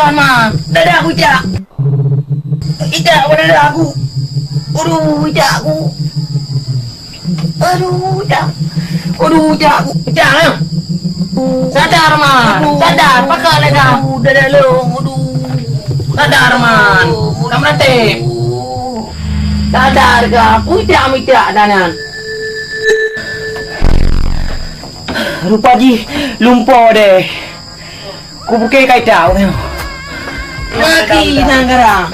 Bukan mah. Dada aku Ijak. Ijak apa dada aku? Aduh Ijak aku. Aduh Ijak. Aduh Ijak aku. Ijak lah. Sadar man. Sadar. Pakai lah dah. Dada lu. Aduh. Sadar man. Kamu nanti. Sadar ke? Ijak danan. Rupa ji lumpur deh. Ku bukai kai tahu ni. Lagi nangkara.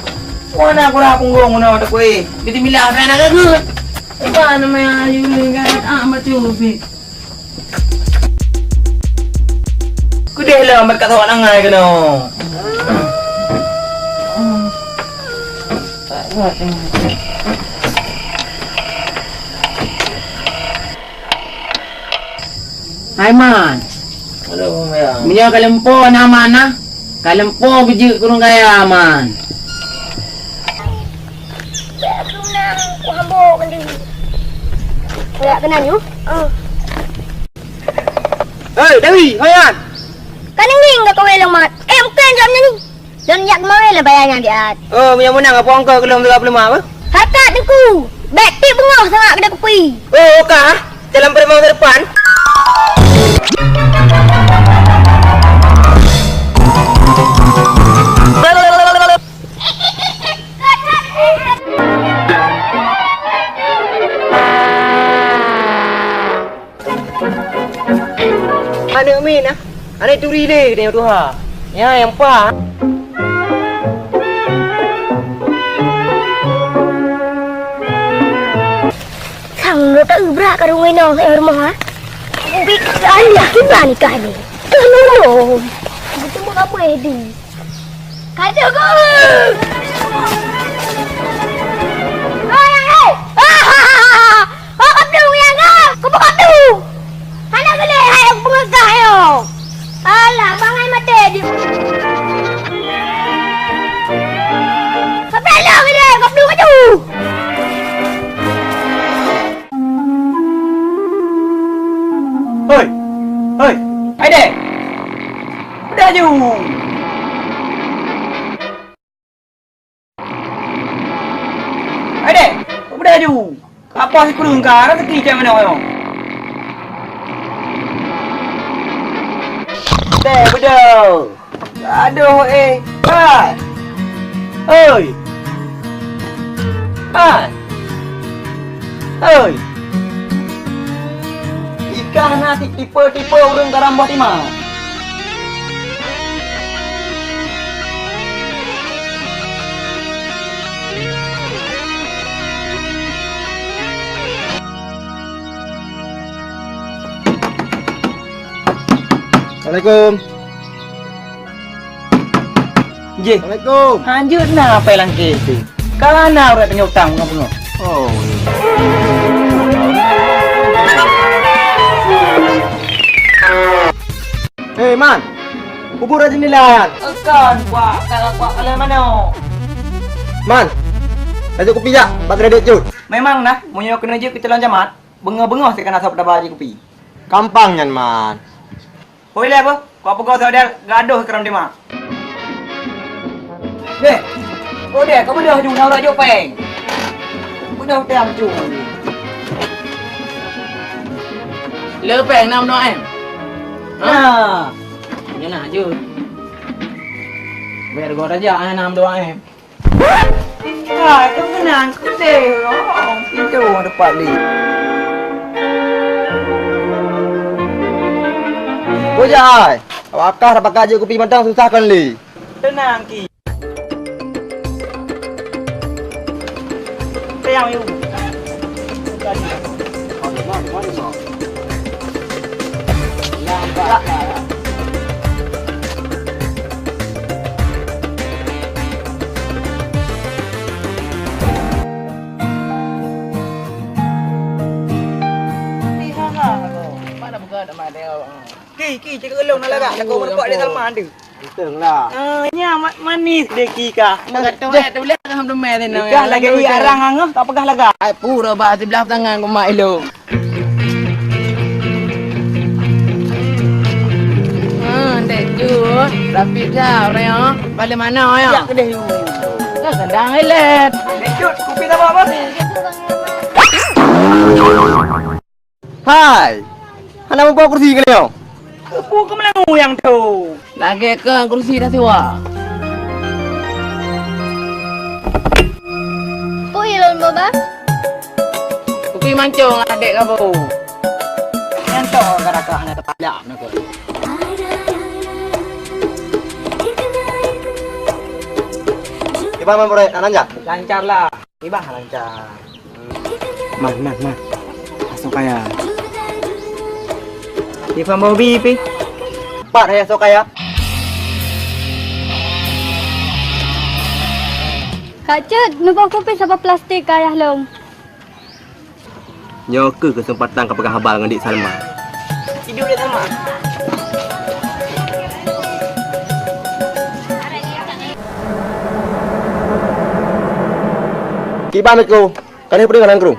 Wana ko ra punggong na ko eh. Dito mila ka na gagut. Iba na may ayu gagat matubi. Ku deh lah mat kata orang ngai kena. Hai man. Aduh mayang. Minyak kalempo na mana? Kalempo biji kurung kaya man. Aku nang ku hambok kan dia. Kayak kena ni. Hei Dewi, hoyan. Kan ning enggak kawin lang mat. Bukan jamnya ni. Dan yak kemarin lah bayarnya dia. Oh, minyak menang apa angka kelom 35 apa? Hatat aku. Beg tip bengah sangat kedai kopi. Oh, okah. Dalam perempuan depan. Ada min ah. Ada turi deh dia tu ha. Ya yang pa. Sang lo tak ubrak ka rumah nang sa rumah ha. Bik ayah kita ni kan ni. Tolong. Betul mo kamu edi. Kata ko. Ay. Oh, kaplu yang ka. Kaplu. Anak gede hai aku pengagah yo. Alah, bangai mati di. Kaplu gede, kaplu maju. Hei. Hei. Hai dek. Udah ju. Hai dek. Udah ju. Apa sih kurung ka? Rasa ki macam mana yo? Dek, betul. Aduh Hai. Hei. Hai. Hei. Ikan nanti tipe-tipe urang garam buat imah. Assalamualaikum. Je. Assalamualaikum. Anjir na apa lang kete. Kana ora tanya utang ngapungo. Oh. Hei man. Bubur aja nilan. Akan buat kalau mana? Man. Aja kopi jak, bak kredit jut. Memang nah, munyo kena je kita lanjamat. Bengah-bengah saya kena sabda baji kopi. Gampang nyan man. Hoi le apa? Kau apa kau saudara gaduh keram di mak. Dek. Oh dek, kau dah jung nak jo peng. Dah tiang jung. Lepeng nam no em. Nah. Như nào chứ? Về gọi ra giờ ai làm đồ em? Ah, kau kenang kau deh. Oh, pintu depan ni. Bojai. Awakah dapat gaji kopi matang susah kan li. Tenang ki. Tiang you. Lambat. Mana buka ada madel. Ki cakap elong nak lagak. Nak kau berbuat dia Salman tu. Betul lah. Nya manis deh ki ka. Nak tu tu lihat ham tu mai ni. Dah lagi arang angah tak pegah lagak. Ai pura ba sebelah tangan ko mai lo. Dek ju. Rapi dah orang ya. Balik mana ya? Ya kedai you. Dah sendang elet. Cut, kopi tak apa? Hai. Hana mau bawa kursi kalian? Kepu ke melangu yang tu. Lagi ke kursi dah sewa. Po ilon baba. Kopi mancung adik kamu. Yang tu kadang-kadang nak terpajak nak kau. Iba mau boleh nanya? Lancar lah. Ibah lancar. Mas. Masuk kaya. Iba mau bipi. Pak saya sok kaya. Kak Cut, numpang kopi sama plastik kayah long. Nyo ke kesempatan kau pegang habal dengan Dik Salma. Tidur dia sama. Kiba mit ko. Kani pudi kanan kru.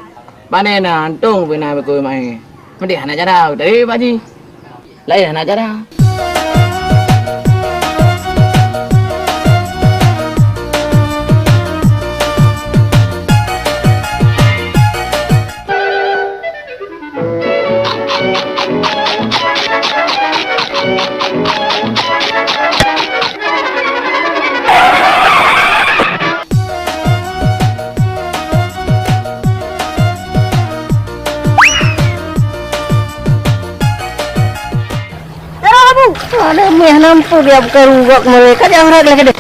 Mana na antung pina berkoi mai. Mesti anak cara dari baji. Lain anak cara. Ada meh nampu dia bukan rugak mereka yang rak lagi deh.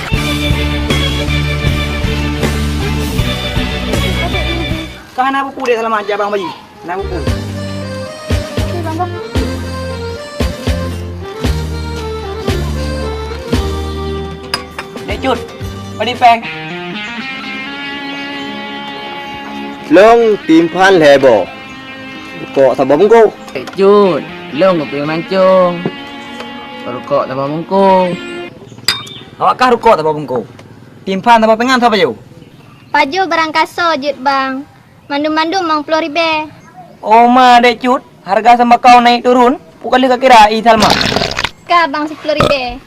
Kah nak buku dia selama aja bang bayi. Nak buku. Dek Cut. Padi peng. Long timpan lebo. Kok sabab ko. Jun, long kopi mancung. Rukuk tambah mungkung. Awak kah rukuk tak bungku? Timpan tak pengan tak apa jauh? Paju barang kaso jut bang. Mandum-mandum mang 10.000. Oh ma Dek Cut, harga sembakau naik turun. Bukan lika kira Salma. Ka bang 10.000.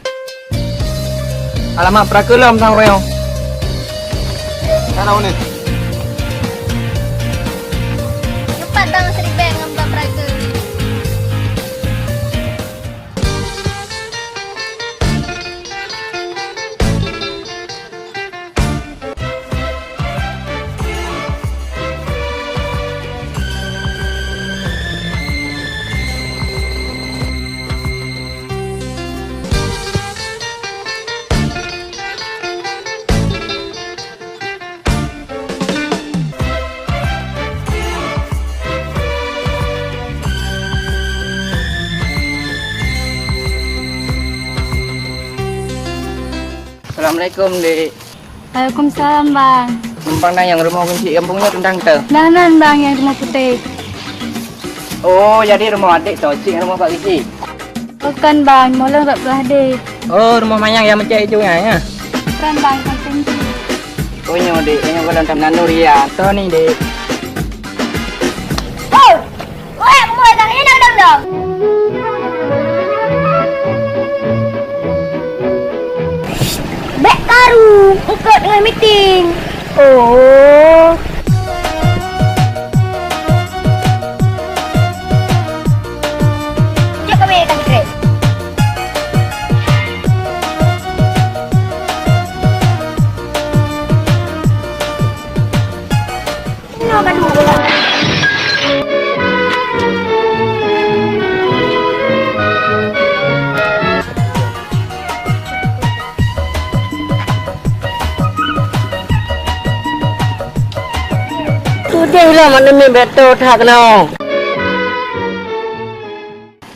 Alamak prakelam sang royong. Kana unik. Cepat bang 1.000 ngembak peraga. Assalamualaikum Dek. Waalaikumsalam bang. Numpang dah yang rumah kunci kampungnya tentang tu. Nanan bang yang rumah putih. Oh, jadi rumah adik tu, cik rumah Pak Kisi. Bukan bang, molang tak belah deh. Oh, rumah mayang yang macam itu ya. Bukan bang, penting. Oh, nyo Dek, nyo kalau tak nanduri ya. Tu ni Dek. Oh, weh, mulai tak enak dong. Bek karu, ikut dengan meeting. Oh. Cek kami akan keren. Ini apa dulu? Sudah lah mana ni betul tak no.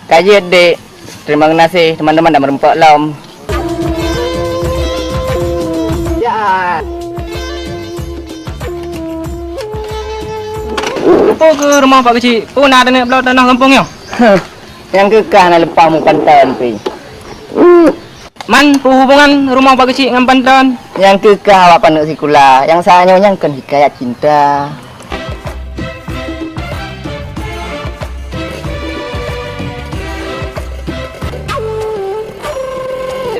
Kaji Dek. Terima kasih teman-teman dah merempak lom. Ya. Apa ke rumah Pak Kecil? Pun ada nak belau tanah kampung yo. Yang kekah nak lepas mu pantan pi. Man hubungan rumah Pak Kecil dengan Pantan? Yang kekah awak panduk sikula. Yang saya yang kan hikayat cinta.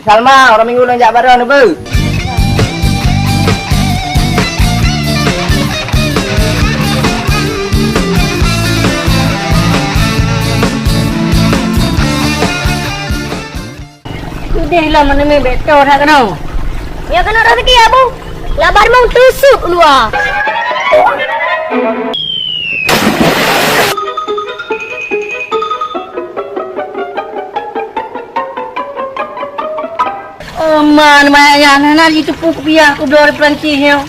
Salma, orang minggu lang jak barang apa? Sudahlah mana main betul tak kena. Ya kena rezeki abu. Labar mau tusuk luar. Man, mayaknya anak itu puk biar aku dari Perancis ya.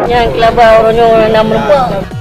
Yang kelabah orangnya orang nak merempak.